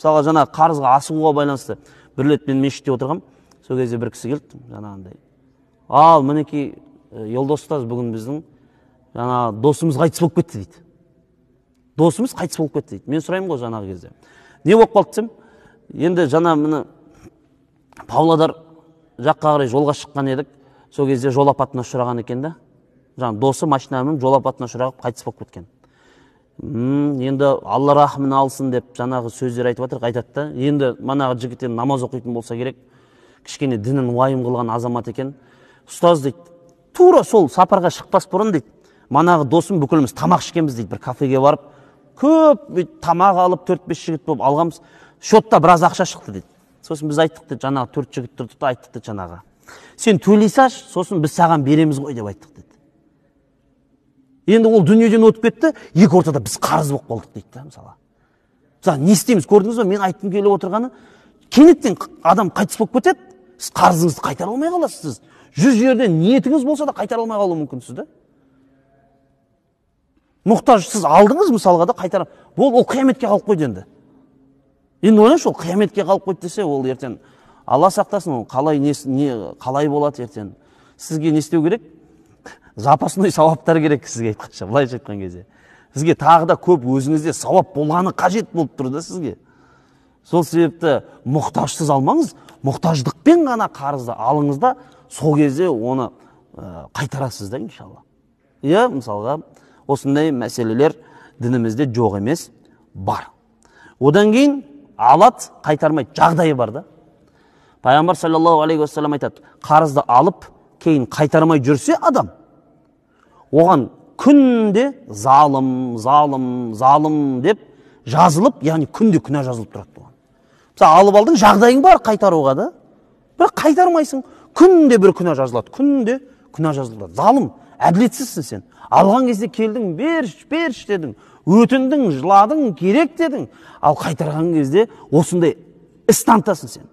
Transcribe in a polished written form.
Мысалға жаңа қарызға асығуға байланысты бір рет мен мешітте отырғам, сол кезде бір кісі келді, жаңағындай. Ал мінекей Елдос ұстаз бүгін біздің жаңа досымыз қайтыс болып кетті дейді. Досымыз қайтыс болып кетті дейді. Мен сұраймын ғой жаңағы кезде. Не болып қалды десем, енді жаңа міне Павлодар жаққа қарай жолға шыққан едік. Сол кезде жол апатына ұшыраған екен да. Жаңа досы машинамен жол апатына ұшырап қайтыс болып кеткен. Енді Алла рахмын алсын деп жаңағы сөздер айтып жатыр, айтады да. Енді манағы жігіт намаз оқитын болса керек, кішкене дінін уайым қылған азамат екен. Ұстаз дейді, тура сол сапарға шықпас бұрын дейді, манағы досым бүкіліміз тамақ ішкенбіз дейді, бір кафеге барып, көп тамақ алып 4-5 жігіт болып алғанбыз, шотта біраз ақша шықты дейді. Сосын біз айттық дейді, жаңағы 4 жігіт тұрды да айттық дейді жаңағы. Сен төлей саш, сосын біз саған береміз ғой деп айттық дейді. Енді ол дүниеден өтіп кетті, екі ортада біз қарыз болып қалдық дейді да, мысалы. Мысалы, не істейміз, көрдіңіз бе, мен айтқым келіп отырғаны, кенеттен адам қайтыс болып кетеді, сіз қарызыңызды қайтара алмай қаласыз. 100 жерден ниетіңіз болса да қайтара алмай қалуы мүмкінсіз да. Мұқтаж сіз алдыңыз мысалға да қайтара. Ол қияметке қалып қойды енді. Енді ойлаңызшы, ол қияметке қалып қойды десе, ол ертең Алла сақтасын, ол қалай болады ертең. Сізге не істеу керек? Запасной сауаптар керек сізге айтқанша, былайша айтқан кезде. Сізге тағы да көп өзіңізде сауап болғаны қажет болып тұр да сізге. Сол себепті мұқтажсыз алмаңыз, мұқтаждықпен ғана қарызды алыңыз да, сол кезде оны қайтарасыз да, иншалла. Иә, мысалға, осындай мәселелер дінімізде жоқ емес, бар. Одан кейін алат, қайтармайды, жағдайы бар да. Пайғамбар саллаллаху алейхи уассалам айтады, қарызды алып, кейін қайтармай жүрсе адам, оған күнде залым деп жазылып, яғни күнде күнә жазылып тұрады оған. Мысалы, алып алдың, жағдайың бар қайтаруға да, бірақ қайтармайсың, күнде бір күнә жазылады, күнде күнә жазылады. Залым, әділетсізсің сен. Алған кезде келдің, беріш дедің, өтіндің, жыладың, керек дедің. Ал қайтарған кезде осындай іс танытасың сен.